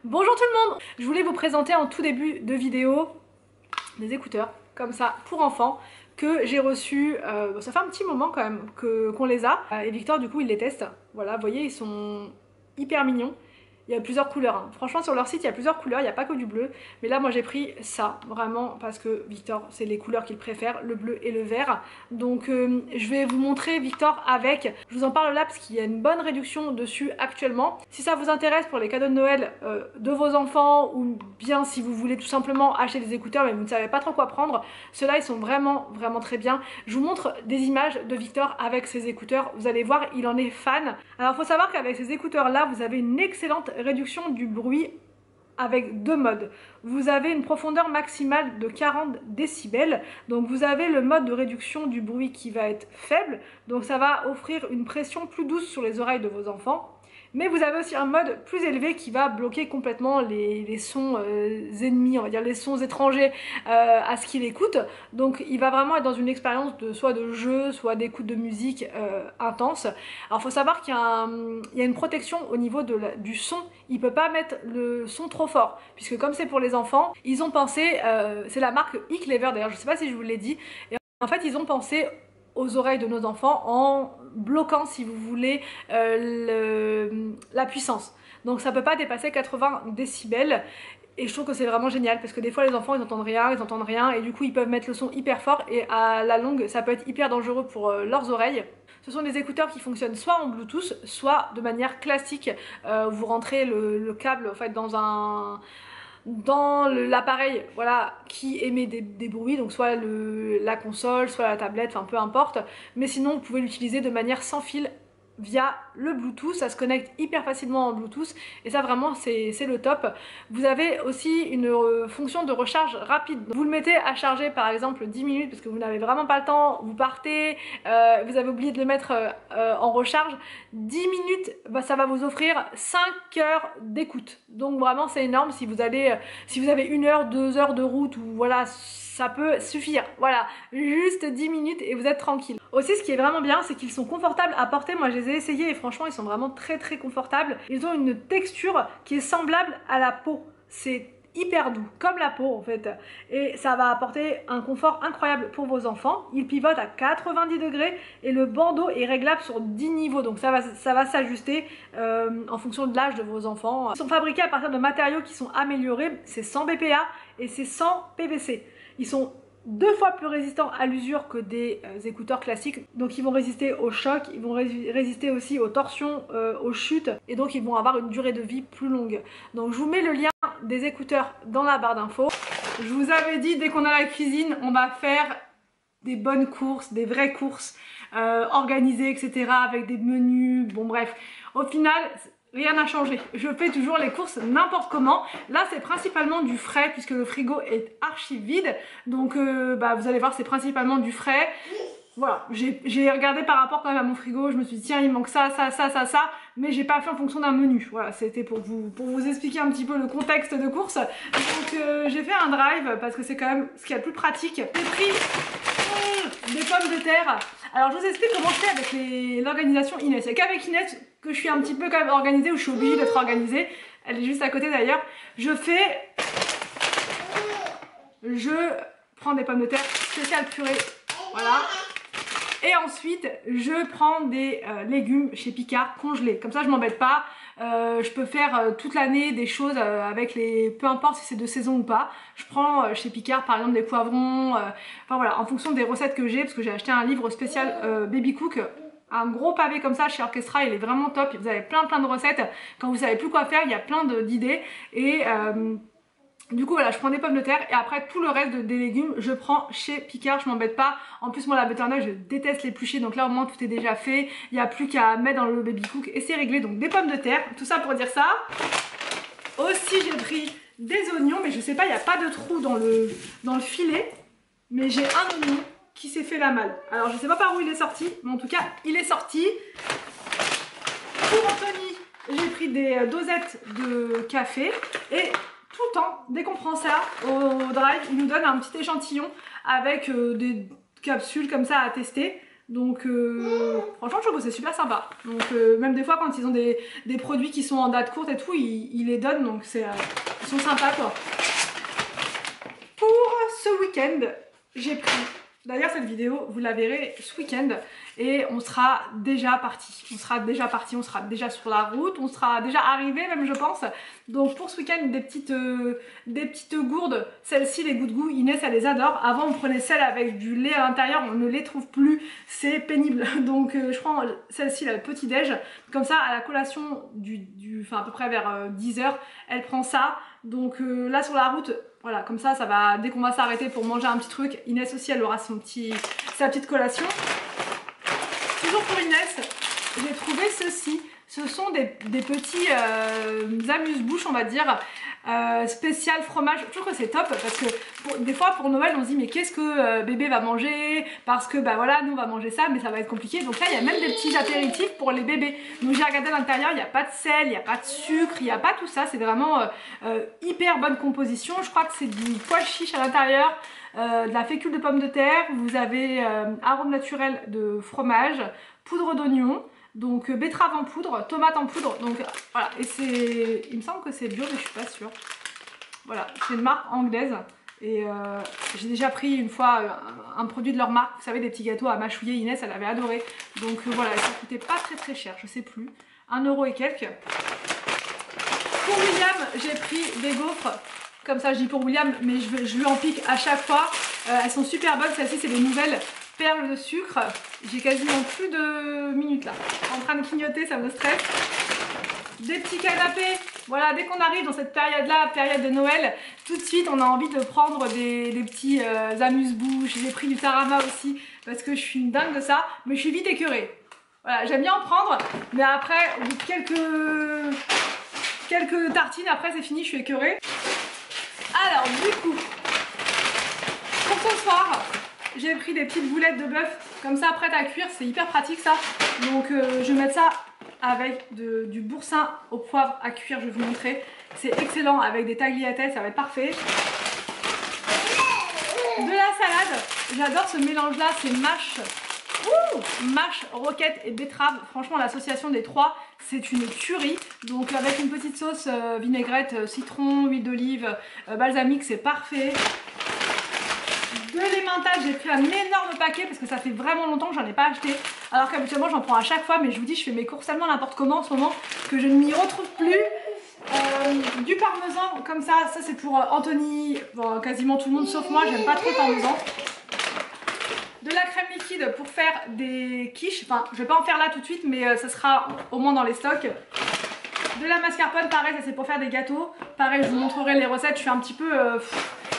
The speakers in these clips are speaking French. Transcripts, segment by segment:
Bonjour tout le monde. Je voulais vous présenter en tout début de vidéo des écouteurs comme ça pour enfants que j'ai reçus, ça fait un petit moment quand même qu'on les a, et Victor du coup il les teste. Voilà, vous voyez, ils sont hyper mignons. Il y a plusieurs couleurs, hein. Franchement sur leur site il y a plusieurs couleurs, il n'y a pas que du bleu. Mais là moi j'ai pris ça, vraiment parce que Victor c'est les couleurs qu'il préfère, le bleu et le vert. Donc je vais vous montrer Victor avec. Je vous en parle là parce qu'il y a une bonne réduction dessus actuellement. Si ça vous intéresse pour les cadeaux de Noël de vos enfants, ou bien si vous voulez tout simplement acheter des écouteurs mais vous ne savez pas trop quoi prendre, ceux-là ils sont vraiment très bien. Je vous montre des images de Victor avec ses écouteurs, vous allez voir il en est fan. Alors il faut savoir qu'avec ces écouteurs là vous avez une excellente réduction du bruit avec deux modes. Vous avez une profondeur maximale de 40 décibels, donc vous avez le mode de réduction du bruit qui va être faible, donc ça va offrir une pression plus douce sur les oreilles de vos enfants. Mais vous avez aussi un mode plus élevé qui va bloquer complètement les sons ennemis, on va dire les sons étrangers à ce qu'il écoute. Donc il va vraiment être dans une expérience soit de jeu, soit d'écoute de musique intense. Alors il faut savoir qu'il y a une protection au niveau du son. Il ne peut pas mettre le son trop fort, puisque comme c'est pour les enfants, ils ont pensé, c'est la marque E-Clever d'ailleurs, je ne sais pas si je vous l'ai dit, et en fait ils ont pensé aux oreilles de nos enfants en bloquant, si vous voulez, la puissance. Donc ça peut pas dépasser 80 décibels. Et je trouve que c'est vraiment génial parce que des fois les enfants ils entendent rien et du coup ils peuvent mettre le son hyper fort et à la longue ça peut être hyper dangereux pour leurs oreilles. Ce sont des écouteurs qui fonctionnent soit en Bluetooth, soit de manière classique. Vous rentrez le câble en fait dans l'appareil, voilà, qui émet des bruits, donc soit la console, soit la tablette, enfin peu importe. Mais sinon vous pouvez l'utiliser de manière sans fil via le Bluetooth, ça se connecte hyper facilement en Bluetooth et ça vraiment c'est le top. Vous avez aussi une fonction de recharge rapide. Vous le mettez à charger par exemple 10 minutes parce que vous n'avez vraiment pas le temps, vous partez, vous avez oublié de le mettre en recharge. 10 minutes, bah, ça va vous offrir 5 heures d'écoute. Donc vraiment c'est énorme si vous avez 1 heure, 2 heures de route ou voilà, ça peut suffire. Voilà, juste 10 minutes et vous êtes tranquille. Aussi ce qui est vraiment bien c'est qu'ils sont confortables à porter. Moi je les ai essayés et franchement ils sont vraiment très confortables. Ils ont une texture qui est semblable à la peau. C'est hyper doux, comme la peau en fait. Et ça va apporter un confort incroyable pour vos enfants. Ils pivotent à 90 degrés et le bandeau est réglable sur 10 niveaux. Donc ça va s'ajuster en fonction de l'âge de vos enfants. Ils sont fabriqués à partir de matériaux qui sont améliorés. C'est 100 BPA et c'est 100 PVC. Ils sont 2 fois plus résistants à l'usure que des écouteurs classiques, donc ils vont résister aux chocs, ils vont résister aussi aux torsions, aux chutes, et donc ils vont avoir une durée de vie plus longue. Donc je vous mets le lien des écouteurs dans la barre d'infos. Je vous avais dit, dès qu'on a la cuisine, on va faire des bonnes courses, des vraies courses organisées, etc., avec des menus, bon bref. Au final, rien n'a changé. Je fais toujours les courses n'importe comment. Là, c'est principalement du frais puisque le frigo est archi vide. Donc, bah, vous allez voir, c'est principalement du frais. Voilà, j'ai regardé par rapport quand même à mon frigo. Je me suis dit, tiens, il manque ça. Mais j'ai pas fait en fonction d'un menu. Voilà, c'était pour vous expliquer un petit peu le contexte de course. Donc, j'ai fait un drive parce que c'est quand même ce qu'il y a de plus pratique. J'ai pris des pommes de terre. Alors je vous explique comment je fais avec l'organisation Inès. C'est qu'avec Inès que je suis un petit peu quand même organisée, où je suis obligée d'être organisée. Elle est juste à côté d'ailleurs. Je prends des pommes de terre spéciales purée. Voilà. Et ensuite, je prends des légumes chez Picard congelés. Comme ça, je m'embête pas. Je peux faire toute l'année des choses avec peu importe si c'est de saison ou pas. Je prends chez Picard par exemple des poivrons, enfin voilà, en fonction des recettes que j'ai, parce que j'ai acheté un livre spécial Baby Cook, un gros pavé comme ça chez Orchestra, il est vraiment top. Vous avez plein de recettes. Quand vous savez plus quoi faire, il y a plein d'idées. Et du coup voilà, je prends des pommes de terre et après tout le reste des légumes je prends chez Picard, je m'embête pas. En plus moi la butternut je déteste l'éplucher, donc là au moins tout est déjà fait. Il n'y a plus qu'à mettre dans le baby cook et c'est réglé. Donc des pommes de terre, tout ça pour dire ça. Aussi j'ai pris des oignons, mais je sais pas, il n'y a pas de trou dans le filet. Mais j'ai un oignon qui s'est fait la malle. Alors je sais pas par où il est sorti, mais en tout cas il est sorti. Pour Anthony, j'ai pris des dosettes de café et tout le temps, dès qu'on prend ça au drive, il nous donne un petit échantillon avec des capsules comme ça à tester. Donc franchement je trouve que c'est super sympa. Donc même des fois quand ils ont des produits qui sont en date courte et tout, ils les donnent, donc ils sont sympas quoi. Pour ce week-end, j'ai pris, d'ailleurs cette vidéo vous la verrez ce week-end, et on sera déjà parti. On sera déjà sur la route, on sera déjà arrivé même je pense. Donc pour ce week-end des petites gourdes, celles-ci les goûts de goût, Inès elle les adore. Avant on prenait celles avec du lait à l'intérieur, on ne les trouve plus, c'est pénible. Donc je prends celle-ci, la petit déj, comme ça à la collation enfin à peu près vers 10h, elle prend ça. Donc là sur la route, voilà, comme ça va, dès qu'on va s'arrêter pour manger un petit truc, Inès aussi elle aura sa petite collation. Toujours pour Inès, j'ai trouvé ceci. Ce sont des petits amuse-bouches, on va dire, spécial fromage. Je trouve que c'est top parce que des fois pour Noël on se dit mais qu'est-ce que bébé va manger, parce que bah voilà nous on va manger ça mais ça va être compliqué. Donc là il y a même des petits apéritifs pour les bébés. Donc j'ai regardé à l'intérieur, il n'y a pas de sel, il n'y a pas de sucre, il n'y a pas tout ça. C'est vraiment hyper bonne composition. Je crois que c'est du pois chiche à l'intérieur. De la fécule de pommes de terre, vous avez arôme naturel de fromage, poudre d'oignon, donc betterave en poudre, tomate en poudre, donc voilà, et il me semble que c'est bio mais je suis pas sûre. Voilà, c'est une marque anglaise et j'ai déjà pris une fois un produit de leur marque, vous savez des petits gâteaux à mâchouiller, Inès elle avait adoré, donc voilà, ça coûtait pas très cher, je sais plus, 1 € et quelques. Pour William, j'ai pris des gaufres. Comme ça je dis pour William, mais je lui en pique à chaque fois. Elles sont super bonnes, celles-ci c'est des nouvelles perles de sucre. J'ai quasiment plus de minutes là. En train de clignoter, ça me stresse. Des petits canapés. Voilà, dès qu'on arrive dans cette période-là, période de Noël, tout de suite on a envie de prendre des petits amuse-bouches. J'ai pris du tarama aussi parce que je suis une dingue de ça, mais je suis vite écœurée. Voilà, j'aime bien en prendre, mais après, au bout de quelques tartines, après c'est fini, je suis écœurée. Alors du coup, pour ce soir, j'ai pris des petites boulettes de bœuf, comme ça prêtes à cuire, c'est hyper pratique ça. Donc je vais mettre ça avec du boursin au poivre à cuire, je vais vous montrer. C'est excellent avec des tagliatelles, ça va être parfait. De la salade, j'adore ce mélange là, c'est mâche. Mâche, roquette et betterave, franchement l'association des trois c'est une tuerie. Donc avec une petite sauce vinaigrette, citron, huile d'olive, balsamique, c'est parfait. De l'emmental, j'ai pris un énorme paquet parce que ça fait vraiment longtemps que j'en ai pas acheté, alors qu'habituellement j'en prends à chaque fois, mais je vous dis je fais mes courses tellement n'importe comment en ce moment que je ne m'y retrouve plus. Du parmesan comme ça c'est pour Anthony, bon, quasiment tout le monde sauf moi, j'aime pas trop le parmesan. De la crème liquide pour faire des quiches, enfin je vais pas en faire là tout de suite mais ça sera au moins dans les stocks. De la mascarpone, pareil, ça c'est pour faire des gâteaux. Pareil, je vous montrerai les recettes, je suis un petit peu...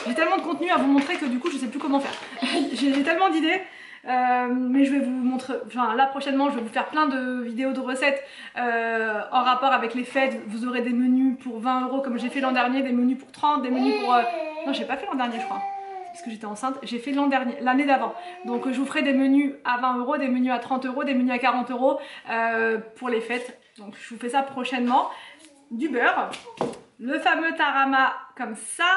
j'ai tellement de contenu à vous montrer que du coup je sais plus comment faire. J'ai tellement d'idées. Mais je vais vous montrer, enfin là prochainement je vais vous faire plein de vidéos de recettes en rapport avec les fêtes. Vous aurez des menus pour 20 € comme j'ai fait l'an dernier, des menus pour 30, des menus pour... Non j'ai pas fait l'an dernier je crois. Parce que j'étais enceinte, j'ai fait l'année d'avant. Donc je vous ferai des menus à 20 €, des menus à 30 €, des menus à 40 € pour les fêtes. Donc je vous fais ça prochainement. Du beurre, le fameux tarama comme ça.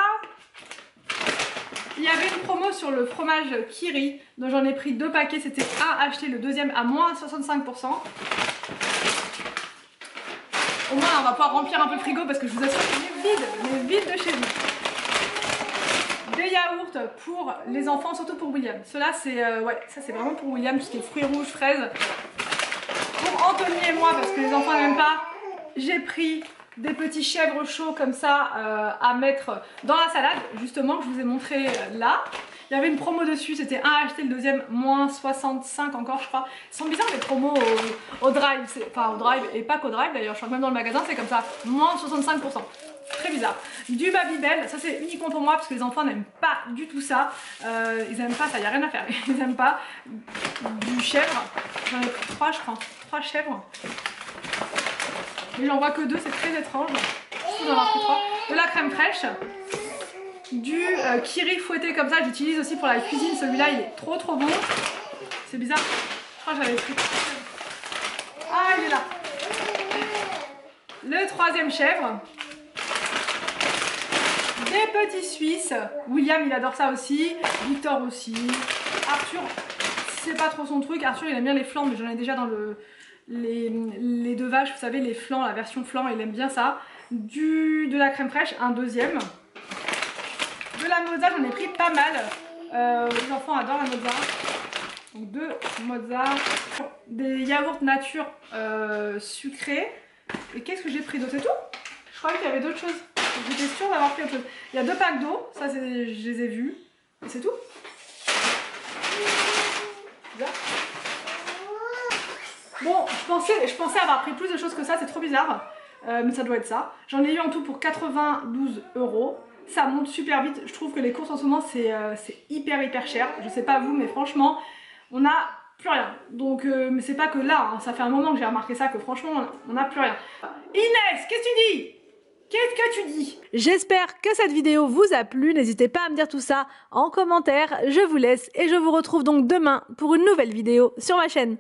Il y avait une promo sur le fromage Kiri, donc j'en ai pris 2 paquets, c'était un acheté, le deuxième à moins 65%. Au moins on va pouvoir remplir un peu le frigo parce que je vous assure qu'il est vide de chez vous. Des yaourts pour les enfants, surtout pour William. Cela c'est ouais, ça c'est vraiment pour William, tout ce qui est fruits rouges, fraises. Pour Anthony et moi, parce que les enfants n'aiment pas, j'ai pris des petits chèvres chauds comme ça à mettre dans la salade, justement, que je vous ai montré là. Il y avait une promo dessus, c'était un acheté, le deuxième moins 65 encore je crois. Ils sont bizarres les promos au drive, enfin au drive et pas qu'au drive d'ailleurs, je crois que même dans le magasin c'est comme ça, moins 65%. Très bizarre. Du Babybel, ça c'est uniquement pour moi parce que les enfants n'aiment pas du tout ça. Ils aiment pas ça, il n'y a rien à faire. Ils n'aiment pas. Du chèvre, j'en ai pris 3 je crois. 3 chèvres. Mais j'en vois que 2, c'est très étrange. Je trouve j'en ai pris 3. De la crème fraîche. Du Kiri fouetté comme ça, j'utilise aussi pour la cuisine. Celui-là il est trop bon. C'est bizarre. Je crois que j'avais pris. Ah il est là. Le troisième chèvre. Des petits Suisses. William il adore ça aussi. Victor aussi. Arthur c'est pas trop son truc. Arthur il aime bien les flans, mais j'en ai déjà dans les deux vaches, vous savez, les flans, la version flan, il aime bien ça. De la crème fraîche, un deuxième. De la mozza, j'en ai pris pas mal. Les enfants adorent la mozza. Donc 2 mozza. Des yaourts nature sucrés. Et qu'est-ce que j'ai pris d'autre? C'est tout? Je croyais qu'il y avait d'autres choses. J'étais sûre d'avoir pris autre chose. Il y a 2 packs d'eau, ça je les ai vus. Et c'est tout. Bon, je pensais avoir pris plus de choses que ça, c'est trop bizarre. Mais ça doit être ça. J'en ai eu en tout pour 92 €. Ça monte super vite. Je trouve que les courses en ce moment c'est hyper cher. Je sais pas vous, mais franchement, on n'a plus rien. Donc, mais c'est pas que là, hein. Ça fait un moment que j'ai remarqué ça, que franchement, on n'a plus rien. Inès, qu'est-ce que tu dis? Qu'est-ce que tu dis? J'espère que cette vidéo vous a plu. N'hésitez pas à me dire tout ça en commentaire. Je vous laisse et je vous retrouve donc demain pour une nouvelle vidéo sur ma chaîne.